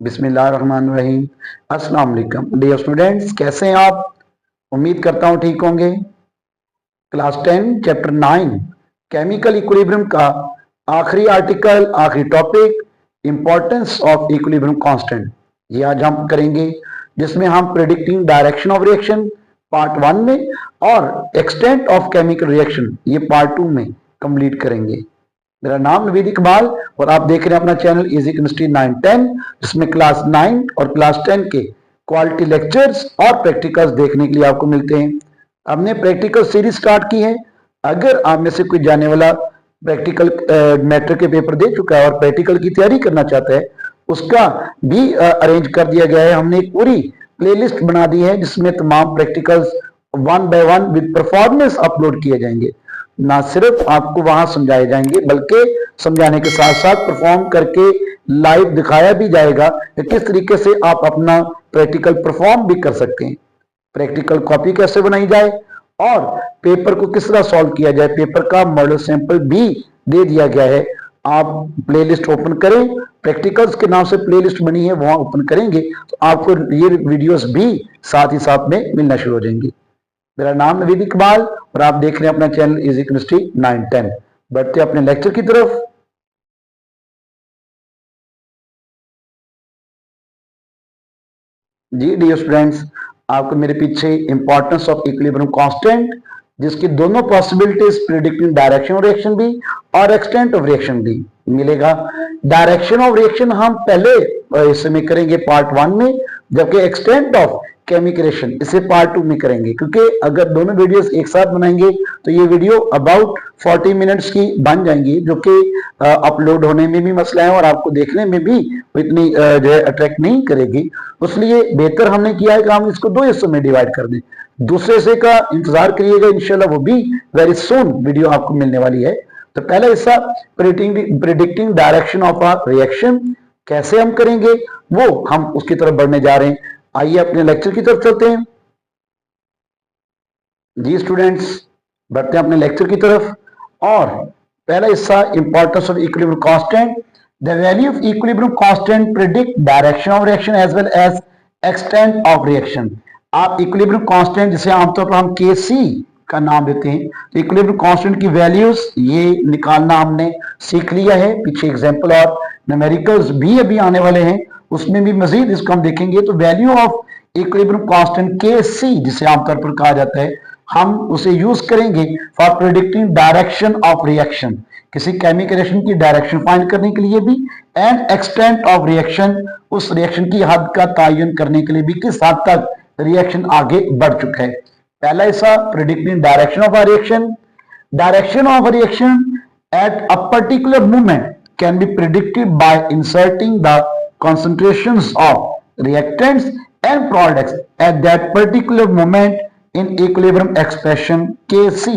बिस्मिल्लाहिर्रहमानिर्रहीम। अस्सलाम वालेकुम डियर स्टूडेंट्स, कैसे हैं आप? उम्मीद करता हूँ ठीक होंगे। क्लास 10 चैप्टर 9 केमिकल इक्विलिब्रियम का आखिरी आर्टिकल, आखिरी topic importance of equilibrium constant, ये आज हम करेंगे, जिसमें हम predicting direction of reaction part 1 में और एक्सटेंट ऑफ केमिकल रिएक्शन ये पार्ट 2 में कंप्लीट करेंगे। मेरा नाम नवीद इकबाल और आप देख रहे हैं अपना चैनल इजी केमिस्ट्री 9-10, जिसमें क्लास 9 और क्लास 10 के क्वालिटी लेक्चर्स और प्रैक्टिकल्स देखने के लिए आपको मिलते हैं। हमने प्रैक्टिकल सीरीज स्टार्ट की है। अगर आप में से कोई जाने वाला प्रैक्टिकल मैट्रिक के पेपर दे चुका है और प्रैक्टिकल की तैयारी करना चाहता है, उसका भी अरेंज कर दिया गया है। हमने एक पूरी प्लेलिस्ट बना दी है जिसमें तमाम practicals 1 by 1 with performance upload किए जाएंगे। ना सिर्फ आपको वहां समझाए जाएंगे बल्कि समझाने के साथ साथ परफॉर्म करके लाइव दिखाया भी जाएगा कि किस तरीके से आप अपना प्रैक्टिकल परफॉर्म भी कर सकते हैं, प्रैक्टिकल कॉपी कैसे बनाई जाए और पेपर को किस तरह सॉल्व किया जाए। पेपर का मॉडल सैंपल भी दे दिया गया है। आप प्लेलिस्ट ओपन करें, प्रैक्टिकल्स के नाम से प्लेलिस्ट बनी है, वहां ओपन करेंगे तो आपको ये वीडियोस भी साथ ही साथ में मिलना शुरू हो जाएंगी। मेरा नाम नवीद इकबाल और आप देख रहे हैं अपना चैनल इजी केमिस्ट्री 9-10। बढ़ते अपने लेक्चर की तरफ। जी डियर स्टूडेंट्स, आपको मेरे पीछे इंपॉर्टेंस ऑफ इक्विलिब्रियम कांस्टेंट, जिसकी दोनों possibilities predicting direction of reaction भी और एक्सटेंट ऑफ रिएक्शन भी मिलेगा। डायरेक्शन ऑफ रिएक्शन हम पहले हिस्से में करेंगे पार्ट 1 में, जबकि एक्सटेंट ऑफ केमिकल रिएक्शन इसे पार्ट 2 में करेंगे, क्योंकि अगर दोनों वीडियोस एक साथ बनाएंगे तो ये वीडियो अबाउट 40 मिनट्स की बन जाएंगी, जो कि अपलोड होने में भी मसला है और आपको देखने में भी इतनी जो है अट्रैक्ट नहीं करेगी। इसलिए बेहतर हमने किया है कि हम इसको 2 हिस्सों में डिवाइड कर दें। दूसरे हिस्से का इंतजार करिएगा, इंशाल्लाह वो भी वेरी सून वीडियो आपको मिलने वाली है। तो पहला हिस्सा predicting direction of a reaction कैसे हम करेंगे वो हम उसकी तरफ बढ़ने जा रहे हैं। आइए अपने लेक्चर की तरफ चलते हैं। जी स्टूडेंट्स, बढ़ते हैं अपने लेक्चर की तरफ। और पहला हिस्सा importance of equilibrium constant. The value of equilibrium constant predict direction of reaction as well as extent of reaction. आप इक्विलिब्रियम कांस्टेंट, जिसे आमतौर पर हम केसी का नाम देते हैं, तो इक्विलिब्रियम कांस्टेंट की वैल्यूज ये निकालना हमने सीख लिया है। पीछे एग्जांपल और न्यूमेरिकल्स भी अभी आने वाले हैं, उसमें भी मजीद इसको हम देखेंगे। तो वैल्यू ऑफ इक्विलिब्रियम कांस्टेंट के सी, जिसे आमतौर पर कहा जाता है, हम उसे यूज करेंगे for predicting direction of reaction, किसी केमिकल रिएक्शन की डायरेक्शन फाइंड करने के लिए भी, एंड एक्सटेंट ऑफ रिएक्शन, उस रिएक्शन की हद का तयन करने के लिए भी, किस हद तक रिएक्शन आगे बढ़ चुका है। पहला हिस्सा predicting direction of a reaction. Direction of a reaction at a particular moment can be predicted by inserting the concentrations of reactants and products at that particular moment in equilibrium expression Kc।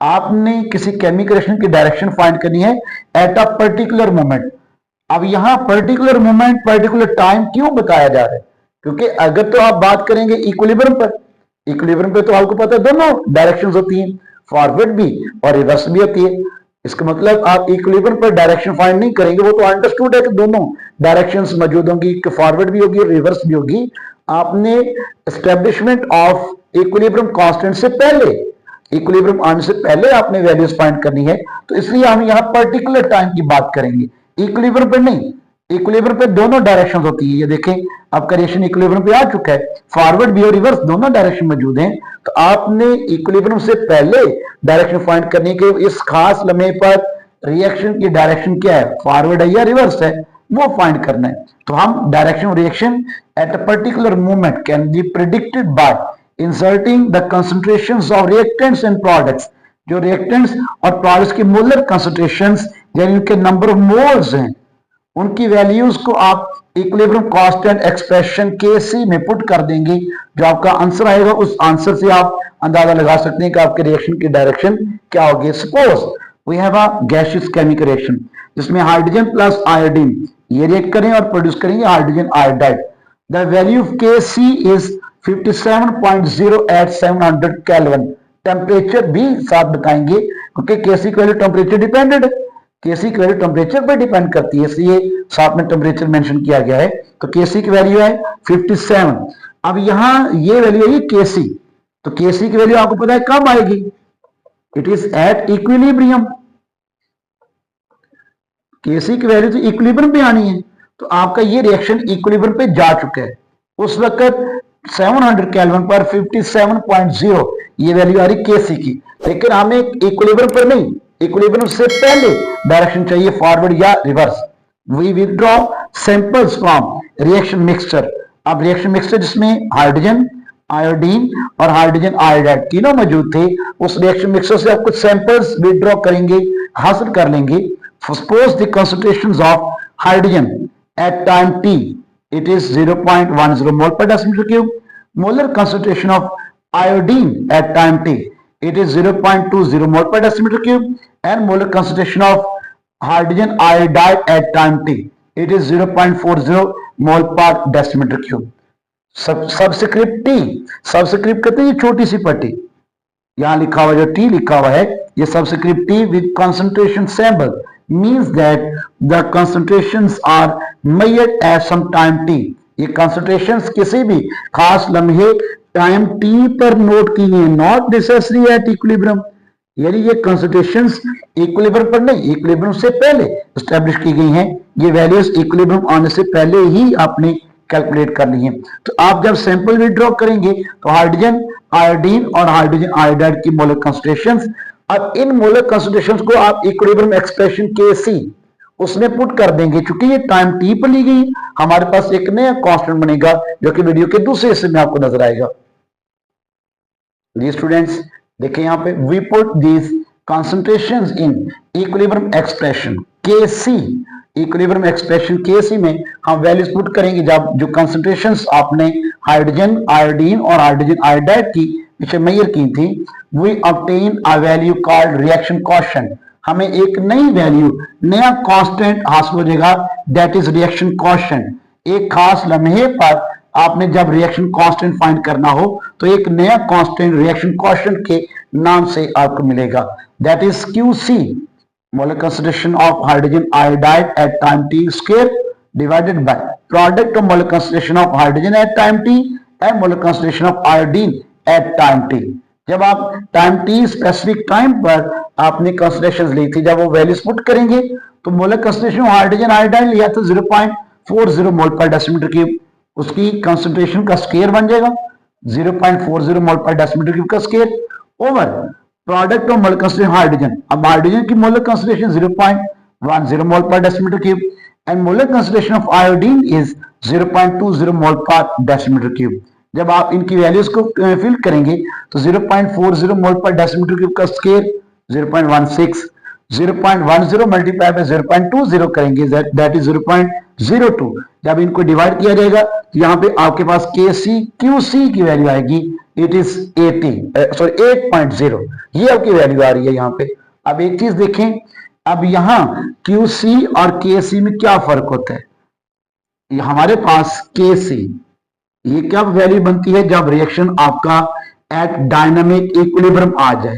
आपने किसी chemical reaction की direction find करनी है at a particular moment. अब यहां particular moment, particular time क्यों बताया जा रहा है? क्योंकि अगर तो आप बात करेंगे इक्विलिब्रियम पर, इक्विलिब्रियम पे तो आपको पता है दोनों डायरेक्शंस होती हैं, फॉरवर्ड भी और रिवर्स भी होती है। इसका मतलब आप इक्विलिब्रियम पर डायरेक्शन फाइंड नहीं करेंगे, वो तो अंडरस्टूड है कि दोनों डायरेक्शंस मौजूद होंगी, कि फॉरवर्ड भी होगी रिवर्स भी होगी। आपने एस्टेब्लिशमेंट ऑफ इक्विलिब्रियम कांस्टेंट से पहले, इक्विलिब्रियम आने से पहले आपने वैल्यूज फाइंड करनी है, तो इसलिए हम यहाँ पर्टिकुलर टाइम की बात करेंगे, इक्विलिब्रियम पर नहीं। इक्विलिब्रियम पे दोनों डायरेक्शन होती है, ये देखें आपका रिएक्शन इक्विलिब्रियम पे आ चुका है, फॉरवर्ड भी और रिवर्स दोनों डायरेक्शन मौजूद हैं। तो आपने इक्विलिब्रियम से पहले डायरेक्शन फाइंड करने के इस खास लम्हे पर रिएक्शन की डायरेक्शन क्या है, फॉरवर्ड है या रिवर्स है, वो फाइंड करना है। तो हम direction reaction at a particular moment can be predicted by inserting the concentrations of reactants and products. जो रिएक्टेंट्स और प्रोडक्ट्स के मोलर कंसंट्रेशंस यानी उनके नंबर ऑफ मोल्स हैं, उनकी वैल्यूज को आप इक्विलिब्रियम कांस्टेंट एक्सप्रेशन Kc में पुट कर देंगे। जो आपका आंसर आएगा उस आंसर से आप अंदाजा लगा सकते हैं कि आपके रिएक्शन की डायरेक्शन क्या होगी। Suppose we have a gaseous chemical reaction जिसमें हाइड्रोजन प्लस आयोडीन ये रिएक्ट करें और प्रोड्यूस करेंगे hydrogen iodide. The value of Kc is 57.0 at 700 kelvin. Temperature भी साथ बताएंगे क्योंकि Kc की वैल्यू टेम्परेचर डिपेंडेंट है। केसी की वैल्यू टेम्परेचर पर डिपेंड करती है, इसलिए साथ में टेम्परेचर मेंशन किया गया है। तो केसी की वैल्यू है 57। अब यहां ये वैल्यू है केसी, तो केसी की वैल्यू आपको पता है कब आएगी, इट इज एट इक्विलिब्रियम। केसी की वैल्यू तो इक्विलिब्रियम पे आनी है, तो आपका ये रिएक्शन इक्विलिब्रियम पे जा चुका है। उस वक्त 700 केल्विन पर 57.0 ये वैल्यू आ रही केसी की, लेकिन हमें इक्विलिब्रियम पर नहीं, इक्विलिब्रियम से पहले डायरेक्शन चाहिए, फॉरवर्ड या reverse. We withdraw samples from reaction mixture. अब रिएक्शन मिक्सचर जिसमें हाइड्रोजन आयोडीन और हाइड्रोजन आयोडाइड तीनों मौजूद थे, उस रिएक्शन मिक्सचर से आप कुछ सैंपल्स विथड्रॉ करेंगे, हासिल कर लेंगे। Suppose the concentrations of hydrogen at time t, it is 0.10 mole per decimeter cube. Molar concentration of iodine at time t, it is 0.20 mole per decimeter cube. And molar concentration of hydrogen iodide at time t, it is 0.40 mole per decimeter cube. Subscript T, subscript कहते हैं ये छोटी सी पट्टी, यहां लिखा हुआ जो T लिखा हुआ है ये subscript T with concentration sample means that the concentrations are measured at some time t. ये concentrations किसी भी खास लम्हे टाइम t पर नोट की गई, नॉट नेसेसरी एट इक्विलिब्रियम। यानी ये concentrations इक्विलिब्रियम पर नहीं, इक्विलिब्रियम से पहले एस्टेब्लिश की गई हैं। ये वैल्यूज इक्विलिब्रियम आने से पहले ही आपने कैलकुलेट करनी है। तो आप जब सैंपल विड्रॉ करेंगे तो हाइड्रोजन आयोडीन और हाइड्रोजन आयोडाइड की मोलर कंसंट्रेशंस, अब इन मोलर कंसंट्रेशंस को आप इक्विलिब्रियम एक्सप्रेशन केसी उसमें पुट कर देंगे। चूंकि ये टाइम टी पर ली गई, हमारे पास एक नया कांस्टेंट बनेगा जो कि वीडियो के दूसरे हिस्से में आपको नजर आएगा। जी स्टूडेंट्स देखिए यहाँ पे we put these concentrations in equilibrium expression KC. Equilibrium expression KC में हम वैल्यूज पुट करेंगे जब जो कंसंट्रेशंस आपने हाइड्रोजन आयोडीन और हाइड्रोजन आयोडाइड की पीछे मेजर की थी। We obtain a value called reaction quotient. हमें एक नई वैल्यू, नया कांस्टेंट हासिल हो जाएगा, दैट इज रिएक्शन कॉशेंट। एक खास लम्हे पर आपने जब रिएक्शन कांस्टेंट फाइंड करना हो तो एक नया कांस्टेंट रिएक्शन कॉशेंट के नाम से आपको मिलेगा, that is QC, molar concentration of hydrogen iodide at time t square divided by product of molar concentration of hydrogen at time t and molar concentration of iodine at time t। जब आप time t specific time पर आपने concentrations ली थी, जब वो values put करेंगे तो molar concentration of hydrogen iodide लिया था 0.40 मोल पर डेसीमीटर क्यूब, उसकी कंसंट्रेशन का स्क्वायर बन जाएगा 0.40 मोल पर डेसीमीटर क्यूब का square over product of molar concentration hydrogen. अब हाइड्रोजन की मोलर कंसंट्रेशन 0.10 मोल पर decimetre cube and molar concentration of iodine is 0.20 मोल पर डेसीमीटर क्यूब। जब आप इनकी वैल्यूज को फिल करेंगे तो 0.40 मोल पर डेसीमीटर क्यूब का स्क्वायर 0.16, 0.10 मल्टीप्लाई बाय 0.20 करेंगे दैट इज 0.02। जब इनको डिवाइड किया जाएगा तो यहाँ पे आपके पास केसी क्यूसी की वैल्यू आएगी, इट इज 8.0, ये आपकी वैल्यू आ रही है यहाँ पे। अब एक चीज देखें, अब यहाँ क्यूसी और केसी में क्या फर्क होता है। हमारे पास केसी ये क्या वैल्यू बनती है जब रिएक्शन आपका एट डायनामिक इक्विलिब्रियम आ जाए।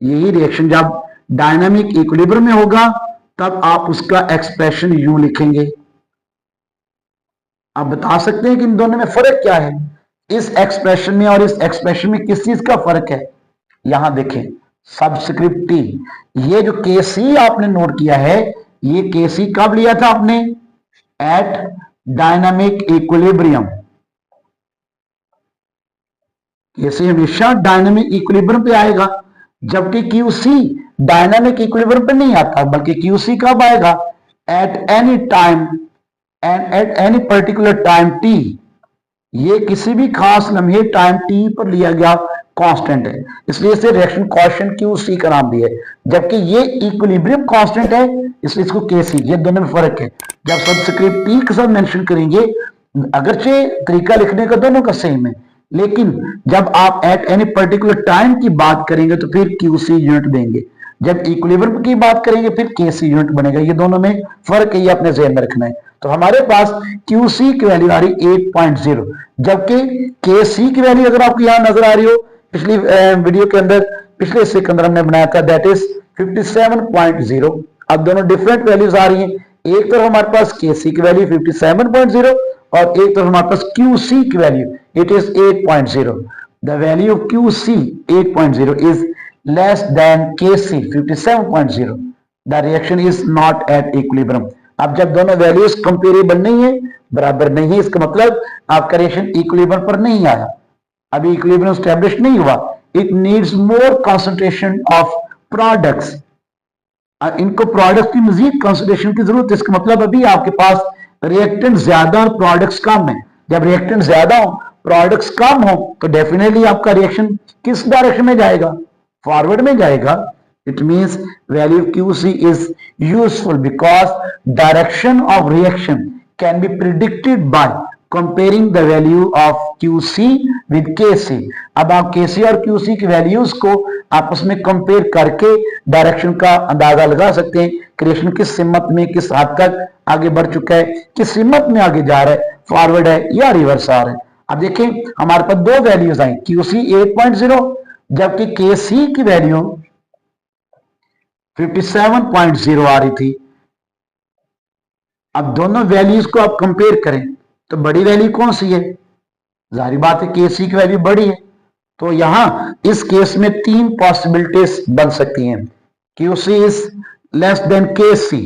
यही रिएक्शन जब डायनामिक इक्विलिब्रियम में होगा तब आप उसका एक्सप्रेशन यूं लिखेंगे। आप बता सकते हैं कि इन दोनों में फर्क क्या है, इस एक्सप्रेशन में और इस एक्सप्रेशन में किस चीज का फर्क है। यहां देखें सबस्क्रिप्ट टी, ये जो केसी आपने नोट किया है ये केसी कब लिया था आपने, एट डायनामिक इक्विलिब्रियम। केसी हमेशा डायनामिक इक्विलिब्रियम पे आएगा, जबकि क्यूसी डायनामिक इक्विलिब्रियम पे नहीं आता, बल्कि क्यूसी कब आएगा, at any time and at any particular time T. ये किसी भी खास लम्हे टाइम टी पर लिया गया कांस्टेंट है, इसलिए इसे रिएक्शन कांस्टेंट क्यूसी का नाम दिया है, जबकि ये इक्विलिब्रियम कांस्टेंट है इसलिए इसको केसी। ये दोनों में फर्क है। जब सबस्क्रिप्ट टी के साथ मेंशन करेंगे, अगरचे तरीका लिखने का दोनों का सेम है, लेकिन जब आप एट एनी पर्टिकुलर टाइम की बात करेंगे तो फिर क्यूसी यूनिट देंगे, जब इक्विलिब्रियम की बात करेंगे फिर केसी यूनिट बनेगा। ये दोनों में फर्क है, ये अपने ज़हन में रखना है। तो हमारे पास क्यूसी की वैल्यू आ रही 8.0, जबकि केसी की वैल्यू अगर आपको यहां नजर आ रही हो पिछली वीडियो के अंदर पिछले हिस्से के अंदर हमने बनाया था, दैट इज 57.0। अब दोनों डिफरेंट वैल्यूज आ रही हैं, एक तरफ हमारे पास KC की वैल्यू 57.0 और एक तरफ हमारे पास QC की value it is 8.0। The value of QC 8.0 is less than KC 57.0। The reaction is not at equilibrium. अब जब दोनों वैल्यूज कंपेरेबल नहीं है, बराबर नहीं है, इसका मतलब आपका रिएक्शन इक्विलिब्रियम पर नहीं आया, अभी इक्विलिब्रियम एस्टैब्लिश नहीं हुआ। It needs more concentration of products, इनको प्रोडक्ट की मजीद कंसंट्रेशन की जरूरत है। इसका मतलब अभी आपके पास रिएक्टेंट ज्यादा और प्रोडक्ट्स कम है। जब रिएक्टेंट ज्यादा हो, प्रोडक्ट्स कम हो, तो डेफिनेटली आपका रिएक्शन किस डायरेक्शन में जाएगा? फॉरवर्ड में जाएगा। It means value of QC is useful because direction of reaction can be predicted by comparing the value of QC with KC। अब आप KC और QC की वैल्यूज को आपस में कंपेयर करके डायरेक्शन का अंदाजा लगा सकते हैं, क्रिएशन किस सिमत में, किस हद तक आगे बढ़ चुका है, किस सिमत में आगे जा रहा है, फॉरवर्ड है या रिवर्स आ रहा है। अब देखें हमारे पास दो वैल्यूज आई, QC 8.0 जबकि KC की वैल्यू 57.0 आ रही थी। अब दोनों वैल्यूज को आप कंपेयर करें तो बड़ी वैल्यू कौन सी है? जाहिर बात है KC की वैल्यू बड़ी है। तो यहां इस केस में तीन पॉसिबिलिटीज बन सकती हैं। QC is less than KC,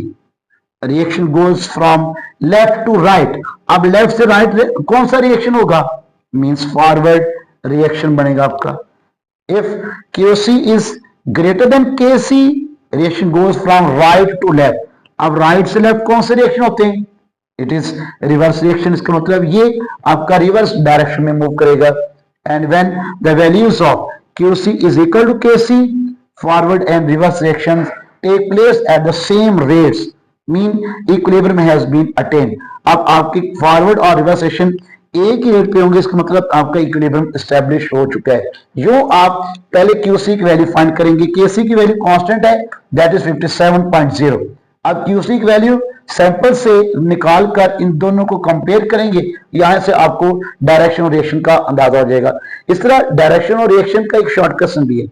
reaction goes from left to right. अब लेफ्ट से राइट कौन सा रिएक्शन होगा? मींस फॉरवर्ड रिएक्शन बनेगा आपका। If QC is greater than KC, reaction goes from right to left. अब राइट से लेफ्ट कौन से रिएक्शन होते हैं? It is reverse reaction. इसका मतलब ये आपका रिवर्स डायरेक्शन में मूव करेगा। And when the values of QC is equal to KC, forward and reverse reaction take place at the same rates, mean equilibrium has been attained. अब आपकी forward और reverse reaction एक ही rate पे होंगे, इसका मतलब आपका इक्विलिब्रियम एस्टैब्लिश हो चुका है। जो आप पहले QC की वैल्यू फाइंड करेंगे, KC की वैल्यू कांस्टेंट है, दैट इज 57.0। अब QC की वैल्यू सैंपल से निकाल कर इन दोनों को कंपेयर करेंगे, यहां से आपको डायरेक्शन और रिएक्शन का अंदाजा हो जाएगा। इस तरह डायरेक्शन और रिएक्शन का एक शॉर्टकट भी है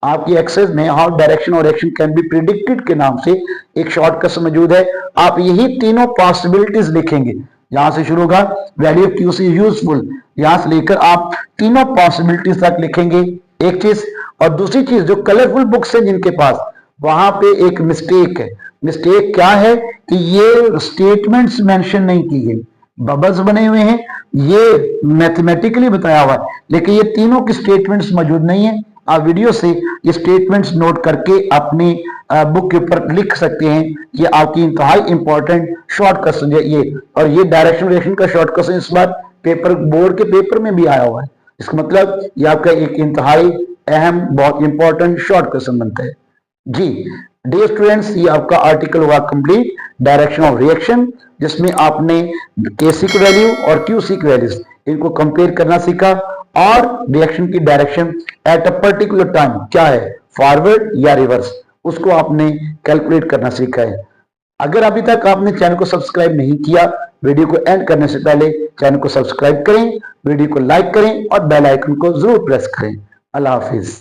आपकी एक्सेस में, हाउ डायरेक्शन और रिएक्शन कैन बी प्रिडिक्टेड के नाम से एक शॉर्टकट मौजूद है। आप यही तीनों पॉसिबिलिटीज लिखेंगे, यहां से शुरू होगा वैल्यू ऑफ QC यूजफुल, यहां से लेकर आप तीनों पॉसिबिलिटीज तक लिखेंगे एक चीज। और दूसरी चीज, जो कलरफुल बुक्स हैं जिनके पास, वहां पे एक मिस्टेक है। मिस्टेक क्या है कि ये स्टेटमेंट्स मेंशन नहीं की गई, बबल्स बने हुए हैं, ये मैथमेटिकली बताया हुआ है, लेकिन ये तीनों की स्टेटमेंट्स मौजूद नहीं है। आप वीडियो से ये स्टेटमेंट्स नोट करके अपनी बुक के ऊपर लिख सकते हैं। ये आपकी इंतहाई इंपॉर्टेंट शॉर्टकट है ये, और ये डायरेक्शन रिएक्शन का शॉर्टकट इस बार पेपर बोर्ड के पेपर में भी आया हुआ है। इसका मतलब ये आपका एक इंतहाई अहम, बहुत इंपॉर्टेंट शॉर्टकट बनता है जी। डियर स्टूडेंट्स, ये आपका आर्टिकल हुआ कंप्लीट, डायरेक्शन ऑफ रिएक्शन, जिसमें आपने KC की वैल्यू और QC की वैल्यूज इनको कंपेयर करना सीखा, और रिएक्शन की direction at a particular time क्या है, फॉरवर्ड या रिवर्स, उसको आपने कैलकुलेट करना सीखा है। अगर अभी तक आपने चैनल को सब्सक्राइब नहीं किया, वीडियो को एंड करने से पहले चैनल को सब्सक्राइब करें, वीडियो को लाइक करें और बेल आइकन को जरूर प्रेस करें। अल्लाह हाफिज।